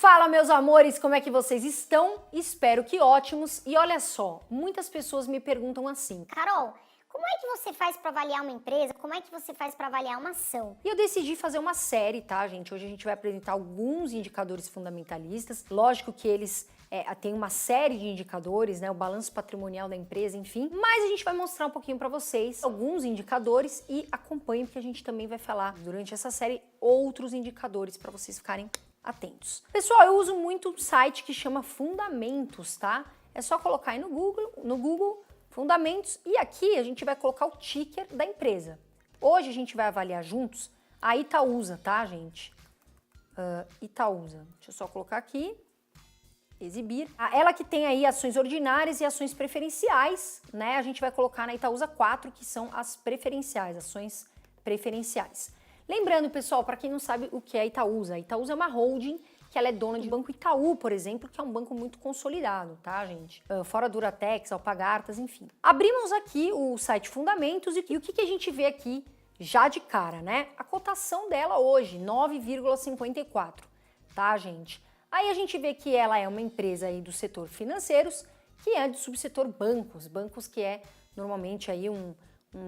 Fala, meus amores, como é que vocês estão? Espero que ótimos. E olha só, muitas pessoas me perguntam assim: Carol, como é que você faz para avaliar uma empresa? Como é que você faz para avaliar uma ação? E eu decidi fazer uma série, tá, gente? Hoje a gente vai apresentar alguns indicadores fundamentalistas. Lógico que eles têm uma série de indicadores, né? O balanço patrimonial da empresa, enfim. Mas a gente vai mostrar um pouquinho para vocês alguns indicadores e acompanhem, porque a gente também vai falar durante essa série outros indicadores para vocês ficarem atentos. Pessoal, eu uso muito um site que chama Fundamentos, tá? É só colocar aí no Google Fundamentos, e aqui a gente vai colocar o ticker da empresa. Hoje a gente vai avaliar juntos a Itaúsa, tá, gente? Itaúsa. Deixa eu só colocar aqui, exibir. Ela que tem aí ações ordinárias e ações preferenciais, né? A gente vai colocar na Itaúsa 4, que são as preferenciais, ações preferenciais. Lembrando, pessoal, para quem não sabe o que é a Itaúsa é uma holding que ela é dona de Banco Itaú, por exemplo, que é um banco muito consolidado, tá, gente? Fora Duratex, Alpargatas, enfim. Abrimos aqui o site Fundamentos e o que a gente vê aqui já de cara, né? A cotação dela hoje, 9,54, tá, gente? Aí a gente vê que ela é uma empresa aí do setor financeiros, que é do subsetor bancos que é normalmente aí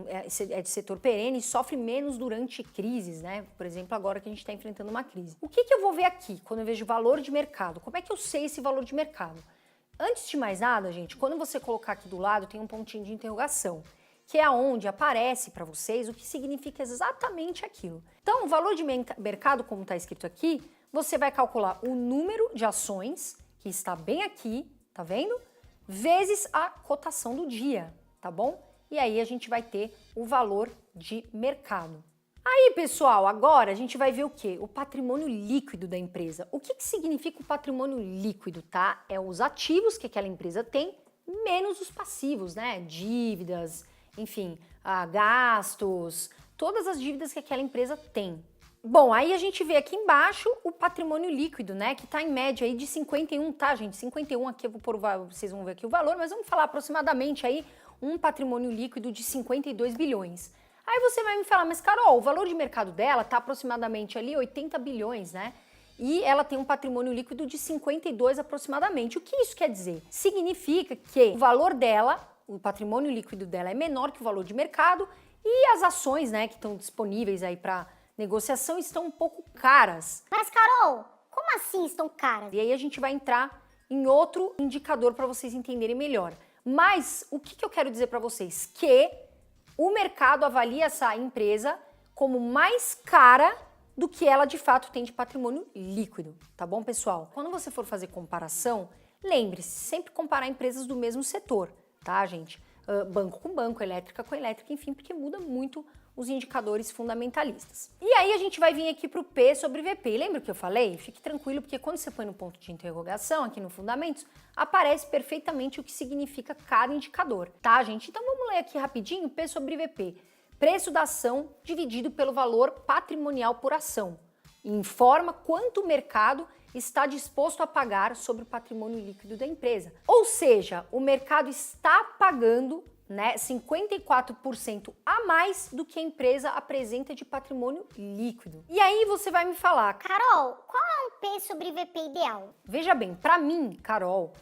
é de setor perene e sofre menos durante crises, né? Por exemplo, agora que a gente está enfrentando uma crise. O que eu vou ver aqui quando eu vejo valor de mercado? Como é que eu sei esse valor de mercado? Antes de mais nada, gente, quando você colocar aqui do lado tem um pontinho de interrogação, que é onde aparece para vocês o que significa exatamente aquilo. Então, o valor de mercado, como está escrito aqui, você vai calcular o número de ações, que está bem aqui, tá vendo? Vezes a cotação do dia, tá bom? E aí a gente vai ter o valor de mercado. Aí, pessoal, agora a gente vai ver o quê? O patrimônio líquido da empresa. O que significa o patrimônio líquido, tá? É os ativos que aquela empresa tem, menos os passivos, né? Dívidas, enfim, gastos, todas as dívidas que aquela empresa tem. Bom, aí a gente vê aqui embaixo o patrimônio líquido, né? Que tá em média aí de 51, tá, gente? 51 aqui eu vou pôr, vocês vão ver aqui o valor, mas vamos falar aproximadamente aí um patrimônio líquido de 52 bilhões. Aí você vai me falar, mas Carol, o valor de mercado dela tá aproximadamente ali 80 bilhões, né? E ela tem um patrimônio líquido de 52 aproximadamente. O que isso quer dizer? Significa que o valor dela, o patrimônio líquido dela é menor que o valor de mercado e as ações, né, que estão disponíveis aí para negociação estão um pouco caras. Mas Carol, como assim estão caras? E aí a gente vai entrar em outro indicador para vocês entenderem melhor. Mas o que eu quero dizer para vocês? Que o mercado avalia essa empresa como mais cara do que ela de fato tem de patrimônio líquido, tá bom, pessoal? Quando você for fazer comparação, lembre-se, sempre comparar empresas do mesmo setor, tá, gente? Banco com banco, elétrica com elétrica, enfim, porque muda muito os indicadores fundamentalistas. E aí a gente vai vir aqui para o P sobre VP. E lembra o que eu falei? Fique tranquilo, porque quando você põe no ponto de interrogação aqui no Fundamentos, aparece perfeitamente o que significa cada indicador, tá, gente? Então vamos ler aqui rapidinho, P sobre VP. Preço da ação dividido pelo valor patrimonial por ação. Informa quanto o mercado está disposto a pagar sobre o patrimônio líquido da empresa. Ou seja, o mercado está pagando, né, 54% a mais do que a empresa apresenta de patrimônio líquido. E aí você vai me falar, Carol, qual é um P sobre VP ideal? Veja bem, para mim, Carol,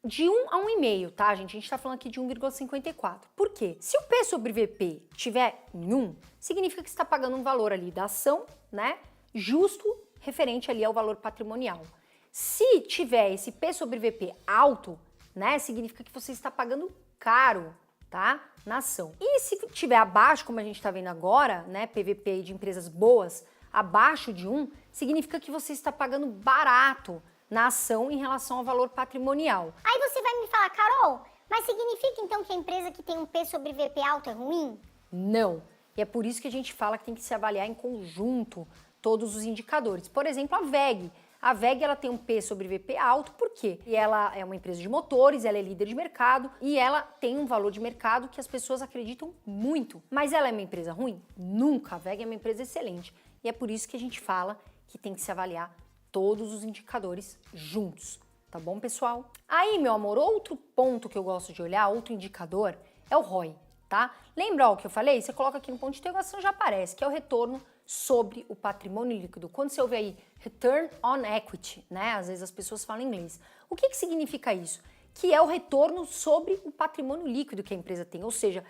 de 1 a 1,5, tá, gente? A gente tá falando aqui de 1,54. Por quê? Se o P sobre VP tiver em 1, significa que você está pagando um valor ali da ação, né, justo, referente ali ao valor patrimonial. Se tiver esse P sobre VP alto, né, significa que você está pagando caro, tá, na ação. E se tiver abaixo, como a gente está vendo agora, né, PVP de empresas boas, abaixo de 1, significa que você está pagando barato na ação em relação ao valor patrimonial. Aí você vai me falar, Carol, mas significa então que a empresa que tem um P sobre VP alto é ruim? Não. E é por isso que a gente fala que tem que se avaliar em conjunto todos os indicadores. Por exemplo, a WEG. A WEG ela tem um P sobre VP alto, por quê? E ela é uma empresa de motores, ela é líder de mercado e ela tem um valor de mercado que as pessoas acreditam muito. Mas ela é uma empresa ruim? Nunca. A WEG é uma empresa excelente. E é por isso que a gente fala que tem que se avaliar todos os indicadores juntos. Tá bom, pessoal? Aí, meu amor, outro ponto que eu gosto de olhar, outro indicador, é o ROI, tá? Lembra o que eu falei? Você coloca aqui no ponto de interrogação, já aparece, que é o retorno sobre o patrimônio líquido. Quando você ouve aí Return on Equity, né? Às vezes as pessoas falam em inglês. O que significa isso? Que é o retorno sobre o patrimônio líquido que a empresa tem, ou seja,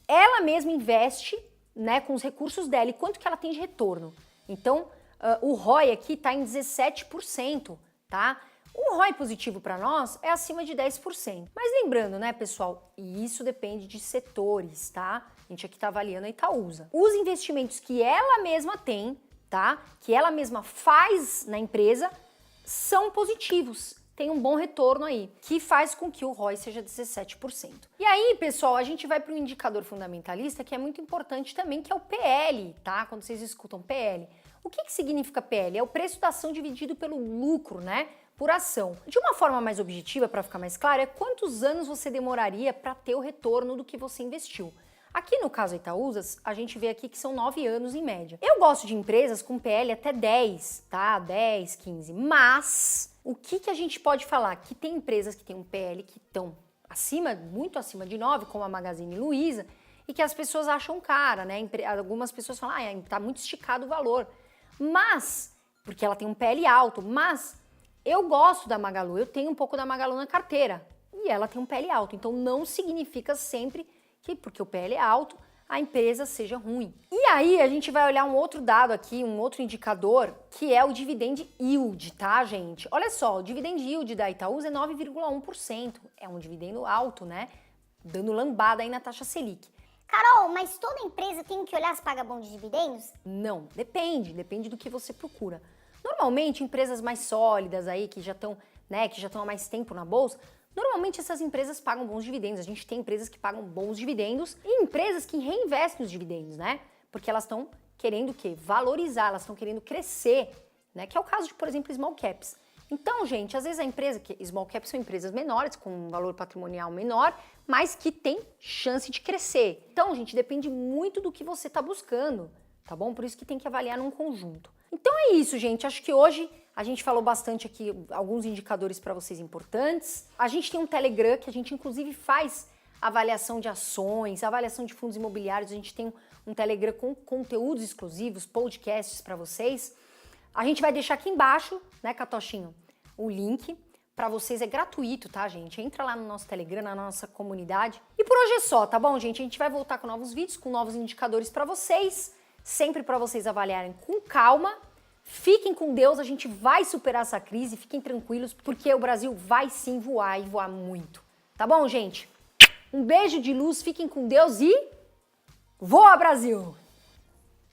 ela mesma investe, né, com os recursos dela e quanto que ela tem de retorno. Então, o ROI aqui está em 17%, tá? Um ROI positivo para nós é acima de 10%. Mas lembrando, né, pessoal, e isso depende de setores, tá? A gente aqui está avaliando a Itaúsa. Os investimentos que ela mesma tem, tá? Que ela mesma faz na empresa, são positivos. Tem um bom retorno aí, que faz com que o ROI seja 17%. E aí, pessoal, a gente vai para um indicador fundamentalista que é muito importante também, que é o PL, tá? Quando vocês escutam PL. O que significa PL? É o preço da ação dividido pelo lucro, né? Por ação. De uma forma mais objetiva, para ficar mais claro, é quantos anos você demoraria para ter o retorno do que você investiu. Aqui no caso Itaúsas, a gente vê aqui que são 9 anos em média. Eu gosto de empresas com PL até 10, tá? 10, 15. Mas o que a gente pode falar? Que tem empresas que têm um PL que estão acima, muito acima de 9, como a Magazine Luiza, e que as pessoas acham cara, né? Algumas pessoas falam, tá muito esticado o valor. Mas, porque ela tem um PL alto, mas eu gosto da Magalu, eu tenho um pouco da Magalu na carteira e ela tem um PL alto, então não significa sempre que porque o PL é alto, a empresa seja ruim. E aí a gente vai olhar um outro dado aqui, um outro indicador, que é o dividend yield, tá, gente? Olha só, o dividend yield da Itaúsa é 9,1%, é um dividendo alto, né? Dando lambada aí na taxa Selic. Carol, mas toda empresa tem que olhar se paga bom de dividendos? Não, depende do que você procura. Normalmente, empresas mais sólidas aí, que já estão, né, há mais tempo na bolsa, normalmente essas empresas pagam bons dividendos. A gente tem empresas que pagam bons dividendos e empresas que reinvestem os dividendos, né? Porque elas estão querendo o quê? Valorizar, elas estão querendo crescer, né? Que é o caso de, por exemplo, small caps. Então, gente, às vezes a empresa, que small caps são empresas menores, com um valor patrimonial menor, mas que tem chance de crescer. Então, gente, depende muito do que você está buscando, tá bom? Por isso que tem que avaliar num conjunto. Então é isso, gente. Acho que hoje a gente falou bastante aqui, alguns indicadores para vocês importantes. A gente tem um Telegram que a gente inclusive faz avaliação de ações, avaliação de fundos imobiliários. A gente tem um Telegram com conteúdos exclusivos, podcasts para vocês. A gente vai deixar aqui embaixo, né, Catochinho, o link para vocês, é gratuito, tá, gente? Entra lá no nosso Telegram, na nossa comunidade. E por hoje é só, tá bom, gente? A gente vai voltar com novos vídeos, com novos indicadores para vocês, sempre para vocês avaliarem com calma. Fiquem com Deus, a gente vai superar essa crise, fiquem tranquilos, porque o Brasil vai sim voar e voar muito. Tá bom, gente? Um beijo de luz, fiquem com Deus e voa, Brasil!